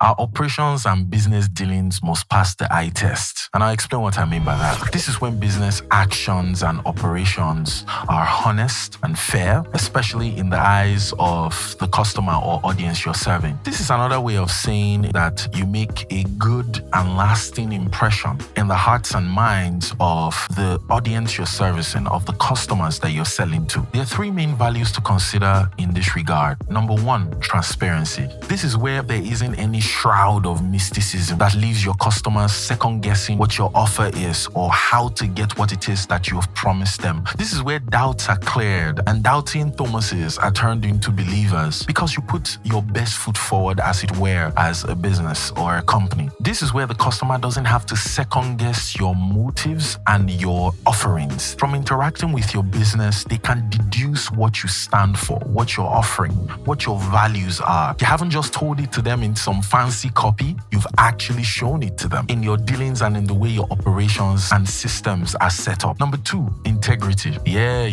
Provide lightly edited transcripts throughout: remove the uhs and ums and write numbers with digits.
Our operations and business dealings must pass the eye test. And I'll explain what I mean by that. This is when business actions and operations are honest and fair, especially in the eyes of the customer or audience you're serving. This is another way of saying that you make a good and lasting impression in the hearts and minds of the audience you're servicing, of the customers that you're selling to. There are three main values to consider in this regard. Number one, transparency. This is where there isn't any shroud of mysticism that leaves your customers second guessing what your offer is or how to get what it is that you have promised them. This is where doubts are cleared and doubting Thomases are turned into believers because you put your best foot forward, as it were, as a business or a company. This is where the customer doesn't have to second guess your motives and your offerings. From interacting with your business, they can deduce what you stand for, what you're offering, what your values are. You haven't just told it to them in some fancy copy, you've actually shown it to them in your dealings and in the way your operations and systems are set up. Number two, integrity. Yeah.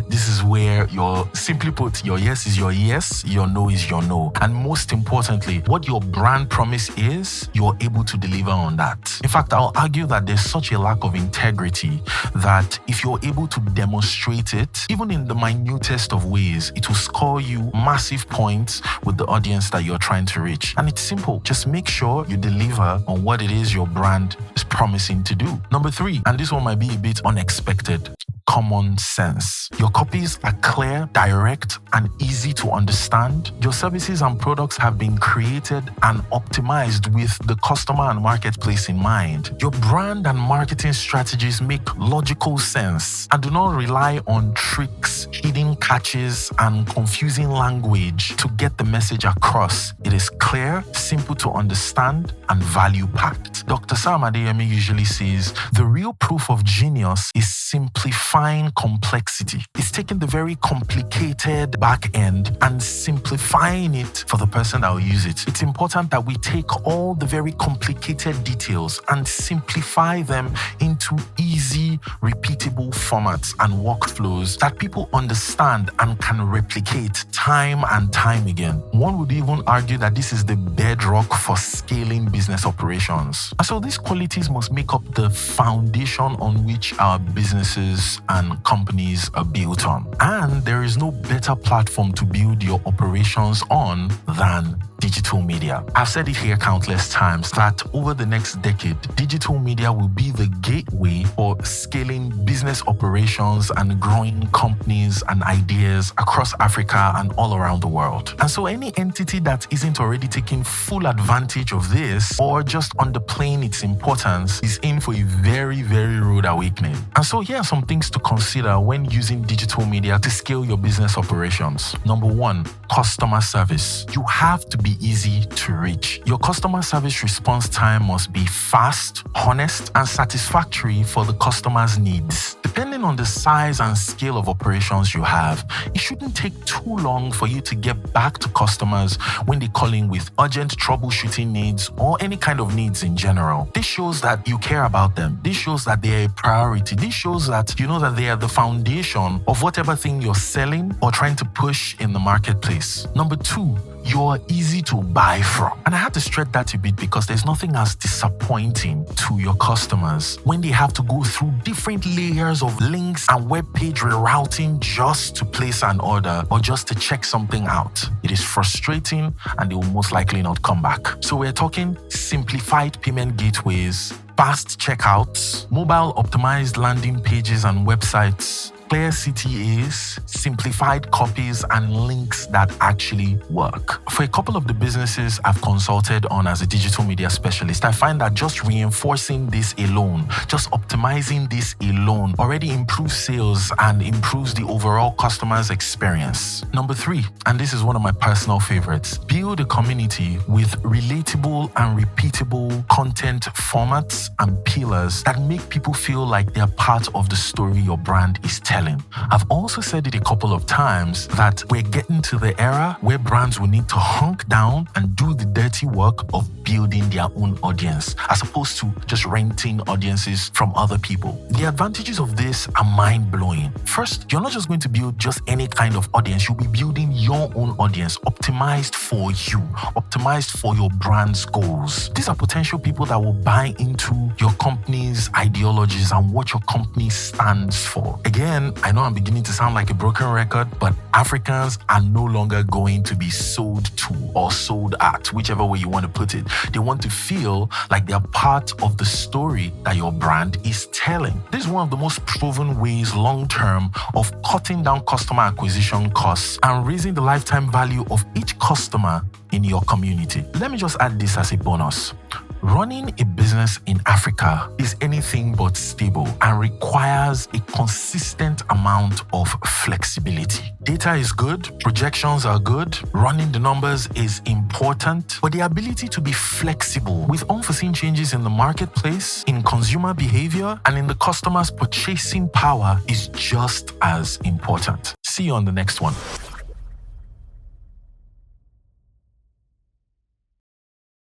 This is where simply put, your yes is your yes, your no is your no. And most importantly, what your brand promise is, you're able to deliver on that. In fact, I'll argue that there's such a lack of integrity that if you're able to demonstrate it, even in the minutest of ways, it will score you massive points with the audience that you're trying to reach. And it's simple. Just make sure you deliver on what it is your brand is promising to do. Number three, and this one might be a bit unexpected, common sense. Your copies are clear, direct, and easy to understand. Your services and products have been created and optimized with the customer and marketplace in mind. Your brand and marketing strategies make logical sense and do not rely on tricks, hidden catches, and confusing language to get the message across. It is clear, simple to understand, and value-packed. Dr. Sam Adeyemi usually says, the real proof of genius is simplifying complexity. It's taking the very complicated back end and simplifying it for the person that will use it. It's important that we take all the very complicated details and simplify them into easy, repeatable formats and workflows that people understand and can replicate time and time again. One would even argue that this is the bedrock for scaling business operations. And so these qualities must make up the foundation on which our businesses and companies are built on. And there is no better platform to build your operations on than digital media. I've said it here countless times that over the next decade, digital media will be the gateway for scaling business operations and growing companies and ideas across Africa and all around the world. And so any entity that isn't already taking full advantage of this or just underplaying its importance is in for a very, very rude awakening. And so here are some things to consider when using digital media to scale your business operations. Number one, customer service. You have to be easy to reach. Your customer service response time must be fast, honest, and satisfactory for the customer's needs. Depending on the size and scale of operations you have, it shouldn't take too long for you to get back to customers when they call in with urgent troubleshooting needs or any kind of needs in general. This shows that you care about them. This shows that they are a priority. This shows that you know that they are the foundation of whatever thing you're selling or trying to push in the marketplace. Number two, you're easy to buy from. And I had to stretch that a bit because there's nothing as disappointing to your customers when they have to go through different layers of links and web page rerouting just to place an order or just to check something out. It is frustrating and they will most likely not come back. So we're talking simplified payment gateways, fast checkouts, mobile optimized landing pages and websites, clear CTAs, simplified copies, and links that actually work. For a couple of the businesses I've consulted on as a digital media specialist, I find that just reinforcing this alone, just optimizing this alone already improves sales and improves the overall customer's experience. Number three, and this is one of my personal favorites, build a community with relatable and repeatable content formats and pillars that make people feel like they're part of the story your brand is telling. telling. I've also said it a couple of times that we're getting to the era where brands will need to hunk down and do the dirty work of building their own audience, as opposed to just renting audiences from other people. The advantages of this are mind-blowing. First, you're not just going to build just any kind of audience, you'll be building your own audience, optimized for you, optimized for your brand's goals. These are potential people that will buy into your company's ideologies and what your company stands for. Again, I know I'm beginning to sound like a broken record, but Africans are no longer going to be sold to or sold at, whichever way you want to put it. They want to feel like they're part of the story that your brand is telling. This is one of the most proven ways long-term of cutting down customer acquisition costs and raising the lifetime value of each customer in your community. Let me just add this as a bonus. Running a business in Africa is anything but stable and requires a consistent amount of flexibility. Data is good, projections are good, running the numbers is important, but the ability to be flexible with unforeseen changes in the marketplace, in consumer behavior, and in the customer's purchasing power is just as important. See you on the next one.